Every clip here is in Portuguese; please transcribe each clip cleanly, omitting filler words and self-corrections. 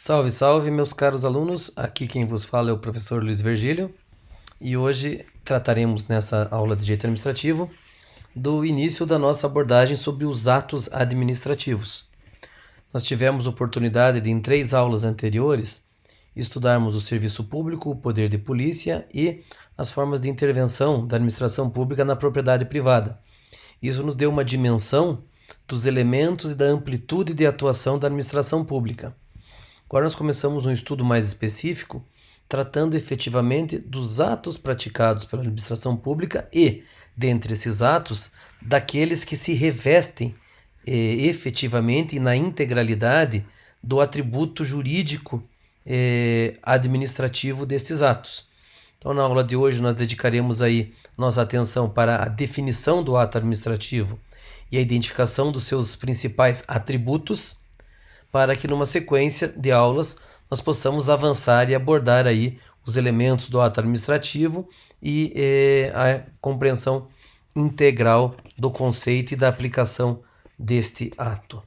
Salve, salve, meus caros alunos. Aqui quem vos fala é o professor Luiz Virgílio e hoje trataremos nessa aula de direito administrativo do início da nossa abordagem sobre os atos administrativos. Nós tivemos oportunidade de, em 3 aulas anteriores, estudarmos o serviço público, o poder de polícia e as formas de intervenção da administração pública na propriedade privada. Isso nos deu uma dimensão dos elementos e da amplitude de atuação da administração pública. Agora nós começamos um estudo mais específico, tratando efetivamente dos atos praticados pela administração pública e, dentre esses atos, daqueles que se revestem efetivamente e na integralidade do atributo jurídico administrativo destes atos. Então, na aula de hoje, nós dedicaremos aí nossa atenção para a definição do ato administrativo e a identificação dos seus principais atributos, para que numa sequência de aulas nós possamos avançar e abordar aí os elementos do ato administrativo e a compreensão integral do conceito e da aplicação deste ato.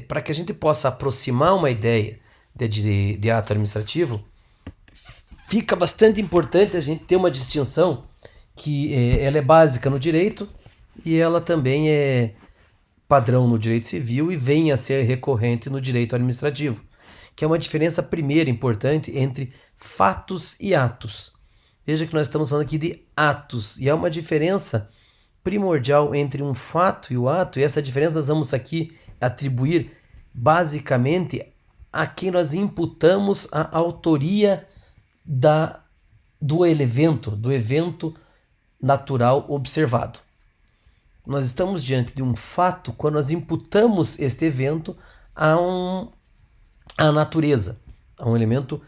Para que a gente possa aproximar uma ideia de ato administrativo, fica bastante importante a gente ter uma distinção que ela é básica no direito e ela também é padrão no direito civil e vem a ser recorrente no direito administrativo, que é uma diferença primeira importante entre fatos e atos. Veja que nós estamos falando aqui de atos, e há uma diferença primordial entre um fato e o ato, e essa diferença nós vamos aqui atribuir basicamente a quem nós imputamos a autoria do evento natural observado. Nós estamos diante de um fato quando nós imputamos este evento à natureza, a um elemento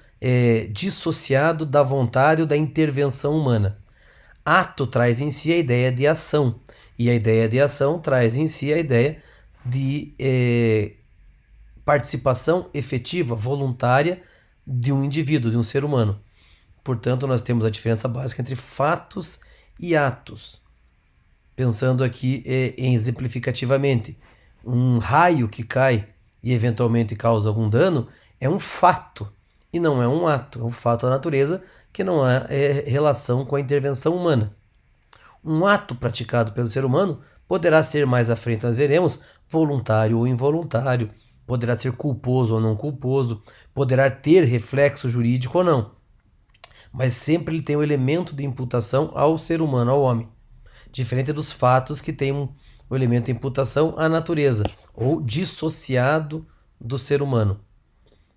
dissociado da vontade ou da intervenção humana. Ato traz em si a ideia de ação, e a ideia de ação traz em si a ideia de participação efetiva, voluntária de um indivíduo, de um ser humano. Portanto, nós temos a diferença básica entre fatos e atos. Pensando aqui exemplificativamente, um raio que cai e eventualmente causa algum dano é um fato e não é um ato, é um fato da natureza que não há relação com a intervenção humana. Um ato praticado pelo ser humano poderá ser, mais à frente nós veremos, voluntário ou involuntário, poderá ser culposo ou não culposo, poderá ter reflexo jurídico ou não, mas sempre ele tem o elemento de imputação ao ser humano, ao homem. Diferente dos fatos que tem o elemento de imputação à natureza, ou dissociado do ser humano.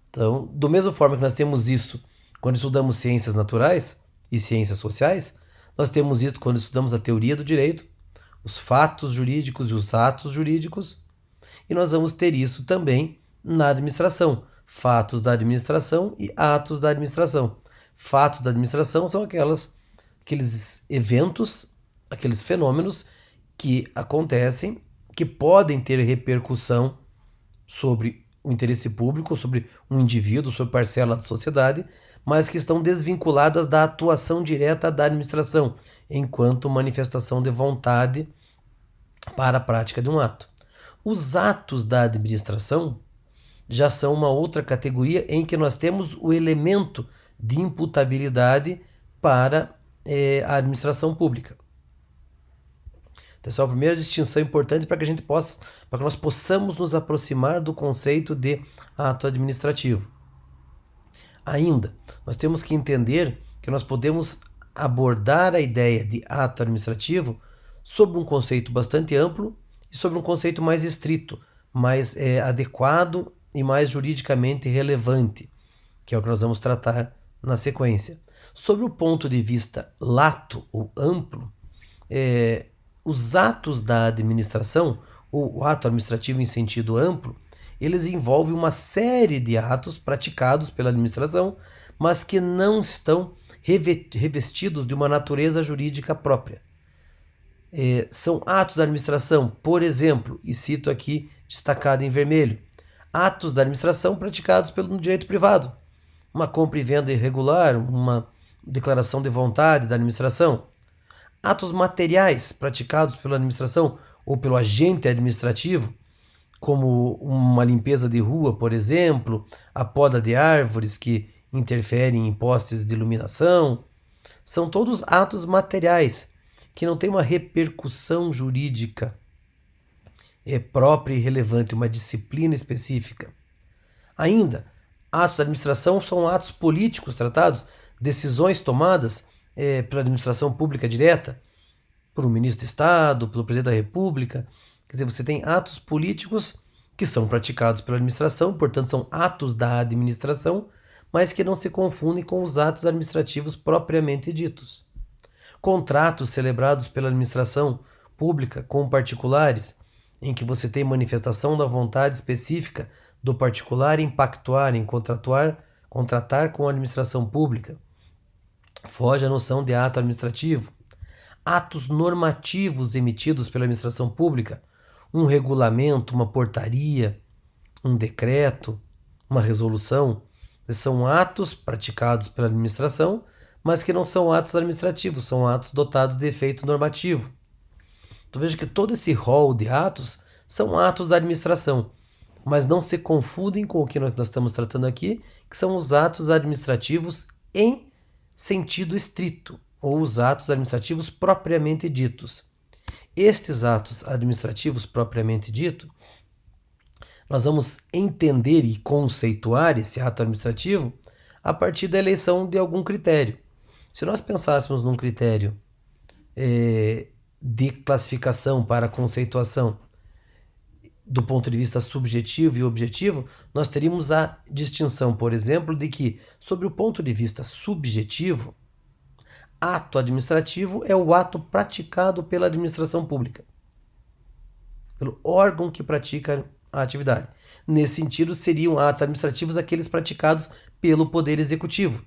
Então, da mesma forma que nós temos isso quando estudamos ciências naturais e ciências sociais, nós temos isso quando estudamos a teoria do direito, os fatos jurídicos e os atos jurídicos, e nós vamos ter isso também na administração, fatos da administração e atos da administração. Fatos da administração são aqueles eventos, aqueles fenômenos que acontecem, que podem ter repercussão sobre o interesse público, sobre um indivíduo, sobre parcela da sociedade, mas que estão desvinculadas da atuação direta da administração, enquanto manifestação de vontade para a prática de um ato. Os atos da administração já são uma outra categoria em que nós temos o elemento de imputabilidade para a administração pública. Então, essa é a primeira distinção importante para que nós possamos nos aproximar do conceito de ato administrativo. Ainda, nós temos que entender que nós podemos abordar a ideia de ato administrativo sobre um conceito bastante amplo e sobre um conceito mais estrito, mais adequado e mais juridicamente relevante, que é o que nós vamos tratar na sequência. Sobre o ponto de vista lato ou amplo, os atos da administração, ou o ato administrativo em sentido amplo, eles envolvem uma série de atos praticados pela administração, mas que não estão revestidos de uma natureza jurídica própria. São atos da administração, por exemplo, e cito aqui destacado em vermelho, atos da administração praticados pelo direito privado, uma compra e venda irregular, uma declaração de vontade da administração, atos materiais praticados pela administração ou pelo agente administrativo, como uma limpeza de rua, por exemplo, a poda de árvores que interferem em postes de iluminação. São todos atos materiais que não têm uma repercussão jurídica própria e relevante, uma disciplina específica. Ainda, atos da administração são atos políticos tratados, decisões tomadas pela administração pública direta, por um ministro de Estado, pelo presidente da República. Quer dizer, você tem atos políticos que são praticados pela administração, portanto são atos da administração, mas que não se confundem com os atos administrativos propriamente ditos. Contratos celebrados pela administração pública com particulares, em que você tem manifestação da vontade específica do particular em pactuar, em contratar com a administração pública. Foge à noção de ato administrativo. Atos normativos emitidos pela administração pública, um regulamento, uma portaria, um decreto, uma resolução, são atos praticados pela administração, mas que não são atos administrativos, são atos dotados de efeito normativo. Então veja que todo esse rol de atos são atos da administração, mas não se confundem com o que nós estamos tratando aqui, que são os atos administrativos em sentido estrito, ou os atos administrativos propriamente ditos. Estes atos administrativos propriamente ditos, nós vamos entender e conceituar esse ato administrativo a partir da eleição de algum critério. Se nós pensássemos num critério de classificação para conceituação do ponto de vista subjetivo e objetivo, nós teríamos a distinção, por exemplo, de que, sob o ponto de vista subjetivo, ato administrativo é o ato praticado pela administração pública, pelo órgão que pratica a atividade. Nesse sentido, seriam atos administrativos aqueles praticados pelo Poder Executivo.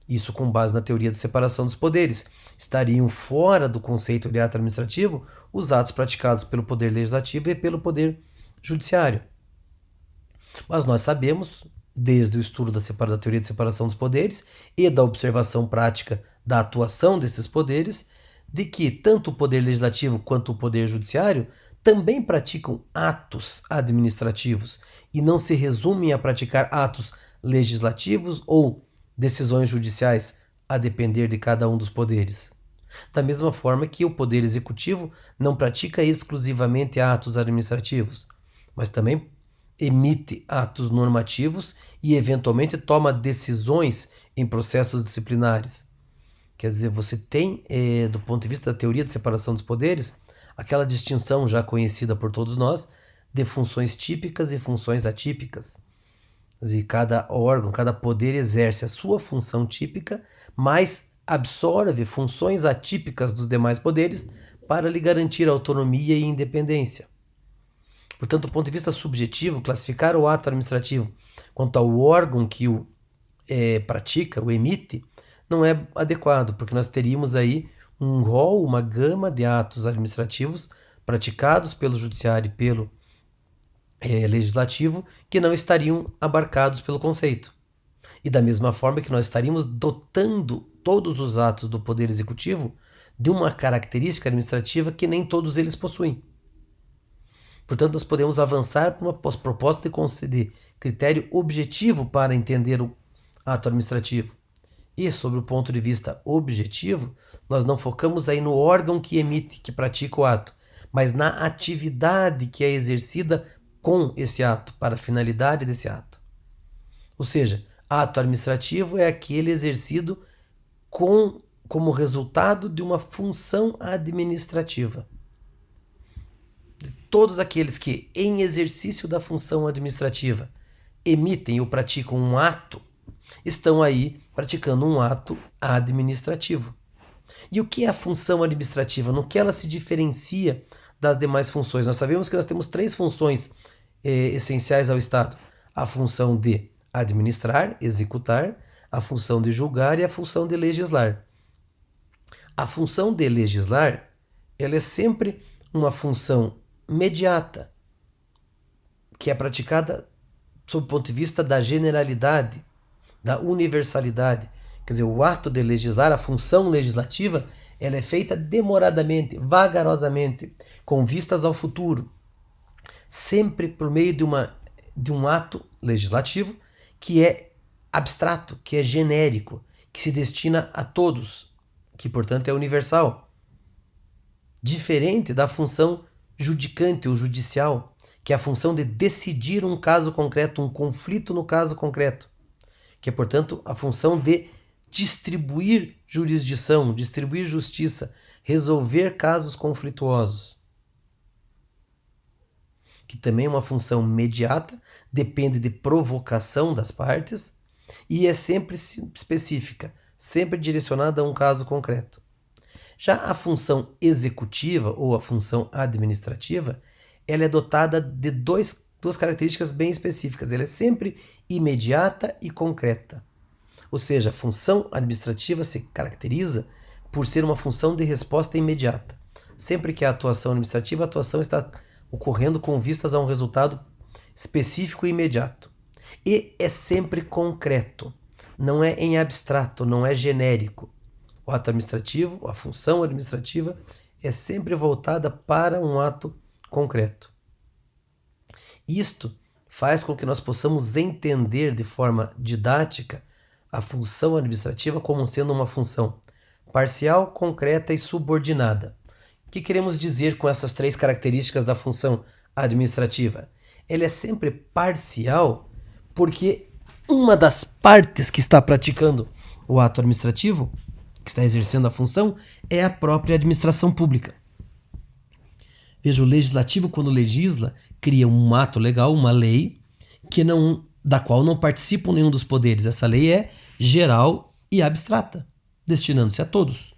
Isso com base na teoria de separação dos poderes. Estariam fora do conceito de ato administrativo os atos praticados pelo Poder Legislativo e pelo Poder Judiciário. Mas nós sabemos, desde o estudo da teoria de separação dos poderes e da observação prática da atuação desses poderes, de que tanto o Poder Legislativo quanto o Poder Judiciário também praticam atos administrativos e não se resumem a praticar atos legislativos ou decisões judiciais, a depender de cada um dos poderes. Da mesma forma que o Poder Executivo não pratica exclusivamente atos administrativos, mas também emite atos normativos e, eventualmente, toma decisões em processos disciplinares. Quer dizer, você tem, do ponto de vista da teoria de separação dos poderes, aquela distinção já conhecida por todos nós de funções típicas e funções atípicas. E cada órgão, cada poder exerce a sua função típica, mas absorve funções atípicas dos demais poderes para lhe garantir autonomia e independência. Portanto, do ponto de vista subjetivo, classificar o ato administrativo quanto ao órgão que o pratica, o emite, não é adequado, porque nós teríamos aí um rol, uma gama de atos administrativos praticados pelo judiciário e pelo legislativo que não estariam abarcados pelo conceito. E da mesma forma que nós estaríamos dotando todos os atos do Poder Executivo de uma característica administrativa que nem todos eles possuem. Portanto, nós podemos avançar para uma proposta de critério objetivo para entender o ato administrativo. E, sobre o ponto de vista objetivo, nós não focamos aí no órgão que emite, que pratica o ato, mas na atividade que é exercida com esse ato, para a finalidade desse ato. Ou seja, ato administrativo é aquele exercido como resultado de uma função administrativa. De todos aqueles que, em exercício da função administrativa, emitem ou praticam um ato, estão aí praticando um ato administrativo. E o que é a função administrativa? No que ela se diferencia das demais funções? Nós sabemos que nós temos 3 funções essenciais ao Estado. A função de administrar, executar, a função de julgar e a função de legislar. A função de legislar, ela é sempre uma função imediata, que é praticada sob o ponto de vista da generalidade, da universalidade. Quer dizer, o ato de legislar, a função legislativa, ela é feita demoradamente, vagarosamente, com vistas ao futuro. sempre por meio de um ato legislativo que é abstrato, que é genérico, que se destina a todos, que portanto é universal. Diferente da função judicante ou judicial, que é a função de decidir um caso concreto, um conflito no caso concreto, que é portanto a função de distribuir jurisdição, distribuir justiça, resolver casos conflituosos, que também é uma função mediata, depende de provocação das partes e é sempre específica, sempre direcionada a um caso concreto. Já a função executiva ou a função administrativa, ela é dotada de duas características bem específicas. Ela é sempre imediata e concreta. Ou seja, a função administrativa se caracteriza por ser uma função de resposta imediata. Sempre que há atuação administrativa, a atuação está ocorrendo com vistas a um resultado específico e imediato. E é sempre concreto, não é em abstrato, não é genérico. O ato administrativo, a função administrativa, é sempre voltada para um ato concreto. Isto faz com que nós possamos entender de forma didática a função administrativa como sendo uma função parcial, concreta e subordinada. O que queremos dizer com essas três características da função administrativa? Ela é sempre parcial porque uma das partes que está praticando o ato administrativo, que está exercendo a função, é a própria administração pública. Veja, o legislativo, quando legisla, cria um ato legal, uma lei, da qual não participam nenhum dos poderes. Essa lei é geral e abstrata, destinando-se a todos.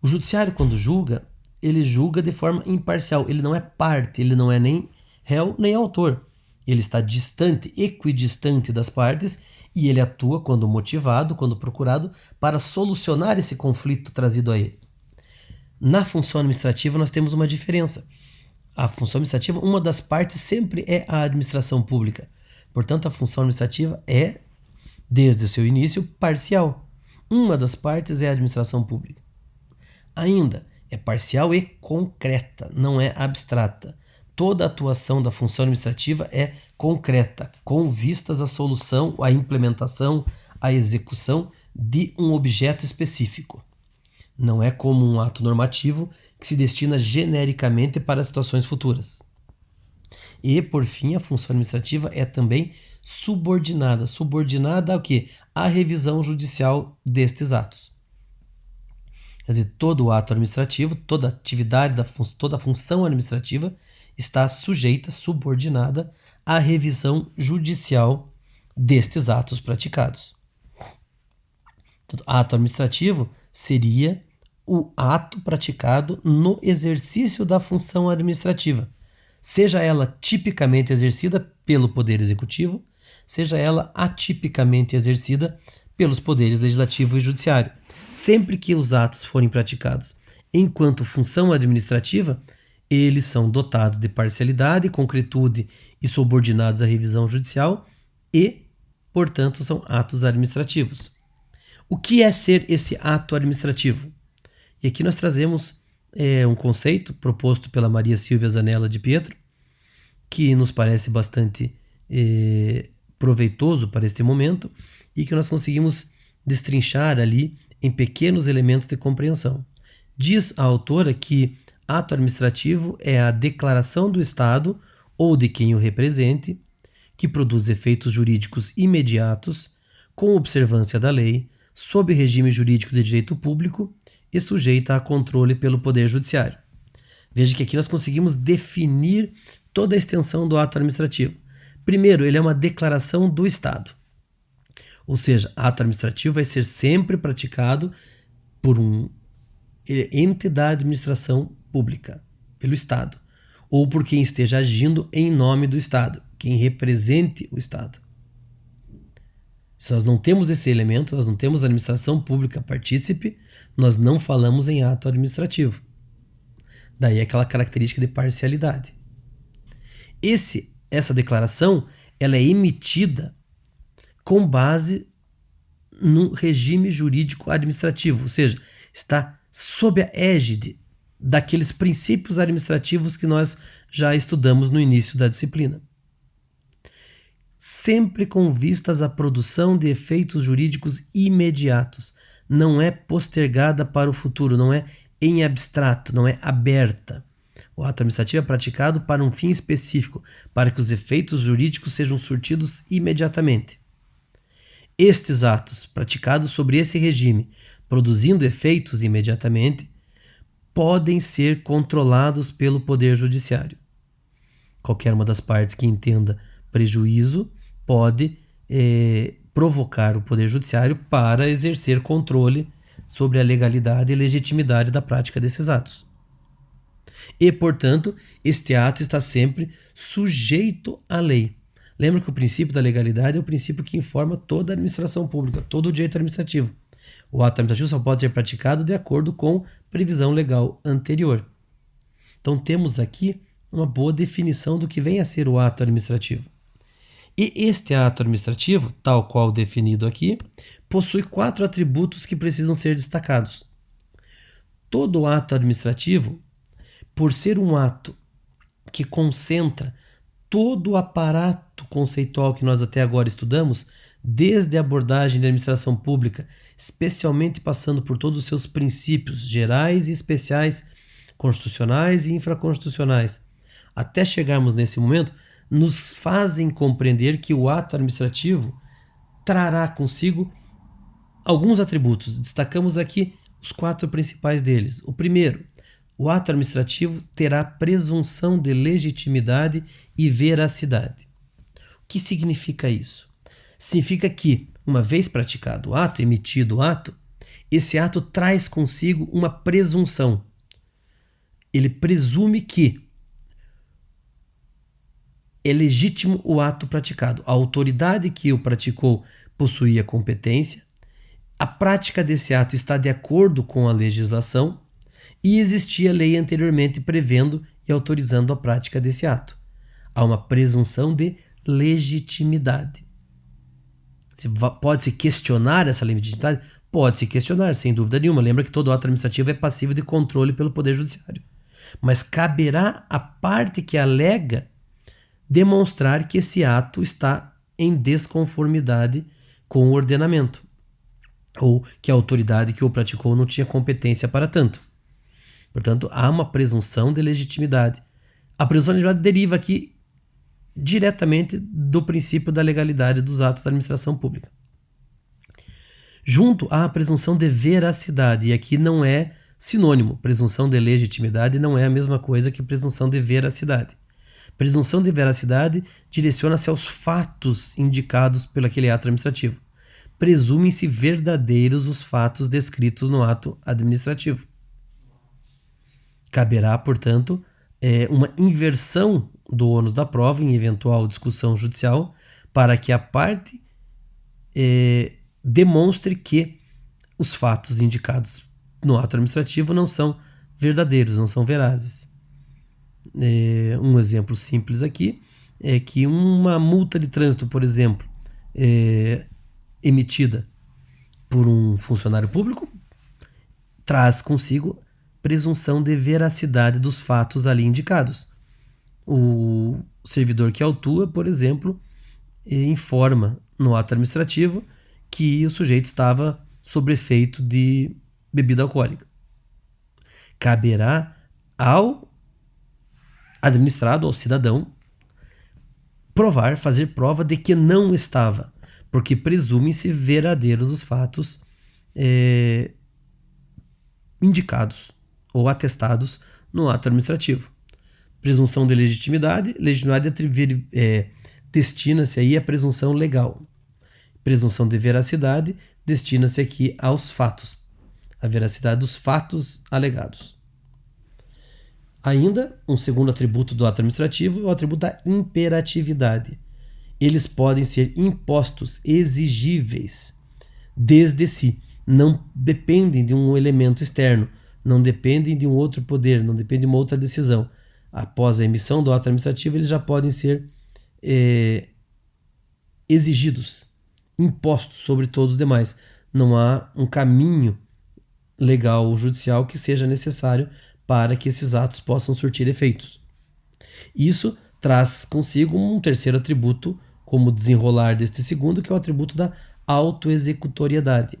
O judiciário, quando julga, ele julga de forma imparcial. Ele não é parte, ele não é nem réu nem autor. Ele está distante, equidistante das partes, e ele atua quando motivado, quando procurado, para solucionar esse conflito trazido a ele. Na função administrativa nós temos uma diferença. A função administrativa, uma das partes sempre é a administração pública. Portanto, a função administrativa é, desde o seu início, parcial. Uma das partes é a administração pública. Ainda, é parcial e concreta, não é abstrata. Toda a atuação da função administrativa é concreta, com vistas à solução, à implementação, à execução de um objeto específico. Não é como um ato normativo que se destina genericamente para situações futuras. E, por fim, a função administrativa é também subordinada. Subordinada ao quê? À revisão judicial destes atos. Quer dizer, todo o ato administrativo, toda a atividade, toda a função administrativa está sujeita, subordinada à revisão judicial destes atos praticados. Então, ato administrativo seria o ato praticado no exercício da função administrativa, seja ela tipicamente exercida pelo Poder Executivo, seja ela atipicamente exercida pelos poderes legislativo e judiciário. Sempre que os atos forem praticados enquanto função administrativa, eles são dotados de parcialidade, concretude e subordinados à revisão judicial e, portanto, são atos administrativos. O que é ser esse ato administrativo? E aqui nós trazemos um conceito proposto pela Maria Silvia Zanella de Pietro, que nos parece bastante proveitoso para este momento e que nós conseguimos destrinchar ali em pequenos elementos de compreensão. Diz a autora que ato administrativo é a declaração do Estado ou de quem o represente, que produz efeitos jurídicos imediatos, com observância da lei, sob regime jurídico de direito público e sujeita a controle pelo Poder Judiciário. Veja que aqui nós conseguimos definir toda a extensão do ato administrativo. Primeiro, ele é uma declaração do Estado. Ou seja, ato administrativo vai ser sempre praticado por um ente da administração pública, pelo Estado, ou por quem esteja agindo em nome do Estado, quem represente o Estado. Se nós não temos esse elemento, nós não temos administração pública partícipe, nós não falamos em ato administrativo. Daí aquela característica de parcialidade. Essa declaração, ela é emitida com base no regime jurídico administrativo, ou seja, está sob a égide daqueles princípios administrativos que nós já estudamos no início da disciplina. Sempre com vistas à produção de efeitos jurídicos imediatos. Não é postergada para o futuro, não é em abstrato, não é aberta. O ato administrativo é praticado para um fim específico, para que os efeitos jurídicos sejam surtidos imediatamente. Estes atos, praticados sobre esse regime, produzindo efeitos imediatamente, podem ser controlados pelo Poder Judiciário. Qualquer uma das partes que entenda prejuízo pode provocar o Poder Judiciário para exercer controle sobre a legalidade e legitimidade da prática desses atos. E, portanto, este ato está sempre sujeito à lei. Lembra que o princípio da legalidade é o princípio que informa toda a administração pública, todo o direito administrativo. O ato administrativo só pode ser praticado de acordo com previsão legal anterior. Então temos aqui uma boa definição do que vem a ser o ato administrativo. E este ato administrativo, tal qual definido aqui, possui 4 atributos que precisam ser destacados. Todo ato administrativo, por ser um ato que concentra todo o aparato conceitual que nós até agora estudamos, desde a abordagem da administração pública, especialmente passando por todos os seus princípios gerais e especiais, constitucionais e infraconstitucionais, até chegarmos nesse momento, nos fazem compreender que o ato administrativo trará consigo alguns atributos. Destacamos aqui os 4 principais deles. O primeiro, o ato administrativo terá presunção de legitimidade e veracidade. O que significa isso? Significa que, uma vez praticado o ato, emitido o ato, esse ato traz consigo uma presunção. Ele presume que é legítimo o ato praticado. A autoridade que o praticou possuía competência, a prática desse ato está de acordo com a legislação e existia lei anteriormente prevendo e autorizando a prática desse ato. Há uma presunção de legitimidade. Pode-se questionar essa legitimidade? Pode-se questionar, sem dúvida nenhuma. Lembra que todo ato administrativo é passível de controle pelo Poder Judiciário. Mas caberá à parte que alega demonstrar que esse ato está em desconformidade com o ordenamento, ou que a autoridade que o praticou não tinha competência para tanto. Portanto, há uma presunção de legitimidade. A presunção de legitimidade deriva aqui diretamente do princípio da legalidade dos atos da administração pública. Junto à presunção de veracidade, e aqui não é sinônimo. Presunção de legitimidade não é a mesma coisa que presunção de veracidade. Presunção de veracidade direciona-se aos fatos indicados pelo aquele ato administrativo. Presumem-se verdadeiros os fatos descritos no ato administrativo. Caberá, portanto, uma inversão do ônus da prova em eventual discussão judicial para que a parte demonstre que os fatos indicados no ato administrativo não são verdadeiros, não são verazes. Um exemplo simples aqui é que uma multa de trânsito, por exemplo, emitida por um funcionário público, traz consigo presunção de veracidade dos fatos ali indicados. O servidor que autua, por exemplo, informa no ato administrativo que o sujeito estava sob efeito de bebida alcoólica. Caberá ao administrado, ao cidadão, fazer prova de que não estava, porque presume-se verdadeiros os fatos indicados ou atestados no ato administrativo. Presunção de legitimidade. Legitimidade destina-se aí à presunção legal. Presunção de veracidade destina-se aqui aos fatos, a veracidade dos fatos alegados. Ainda, um segundo atributo do ato administrativo é o atributo da imperatividade. Eles podem ser impostos, exigíveis, desde si. Não dependem de um elemento externo, não dependem de um outro poder, não dependem de uma outra decisão. Após a emissão do ato administrativo, eles já podem ser exigidos, impostos sobre todos os demais. Não há um caminho legal ou judicial que seja necessário para que esses atos possam surtir efeitos. Isso traz consigo um terceiro atributo, como desenrolar deste segundo, que é o atributo da autoexecutoriedade.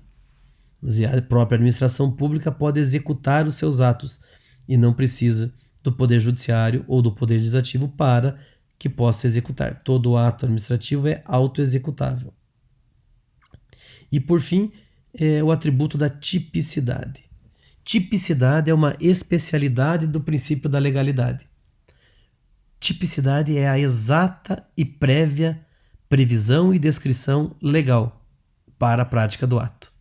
A própria administração pública pode executar os seus atos e não precisa do Poder Judiciário ou do Poder Legislativo para que possa executar. Todo ato administrativo é autoexecutável. E, por fim, o atributo da tipicidade. Tipicidade é uma especialidade do princípio da legalidade. Tipicidade é a exata e prévia previsão e descrição legal para a prática do ato.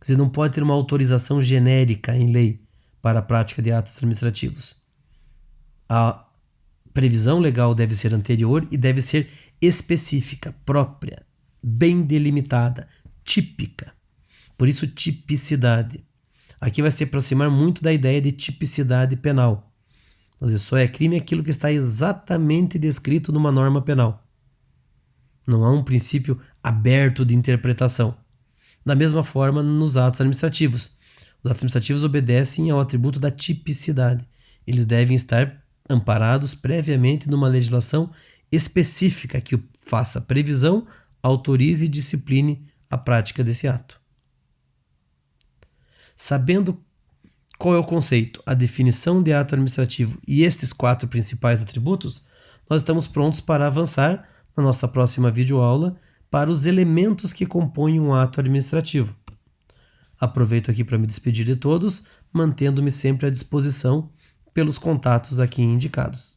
Quer dizer, não pode ter uma autorização genérica em lei para a prática de atos administrativos. A previsão legal deve ser anterior e deve ser específica, própria, bem delimitada, típica. Por isso, tipicidade. Aqui vai se aproximar muito da ideia de tipicidade penal. Quer dizer, só é crime aquilo que está exatamente descrito numa norma penal. Não há um princípio aberto de interpretação. Da mesma forma, nos atos administrativos. Os atos administrativos obedecem ao atributo da tipicidade. Eles devem estar amparados previamente numa legislação específica que faça previsão, autorize e discipline a prática desse ato. Sabendo qual é o conceito, a definição de ato administrativo e estes 4 principais atributos, nós estamos prontos para avançar na nossa próxima videoaula para os elementos que compõem um ato administrativo. Aproveito aqui para me despedir de todos, mantendo-me sempre à disposição pelos contatos aqui indicados.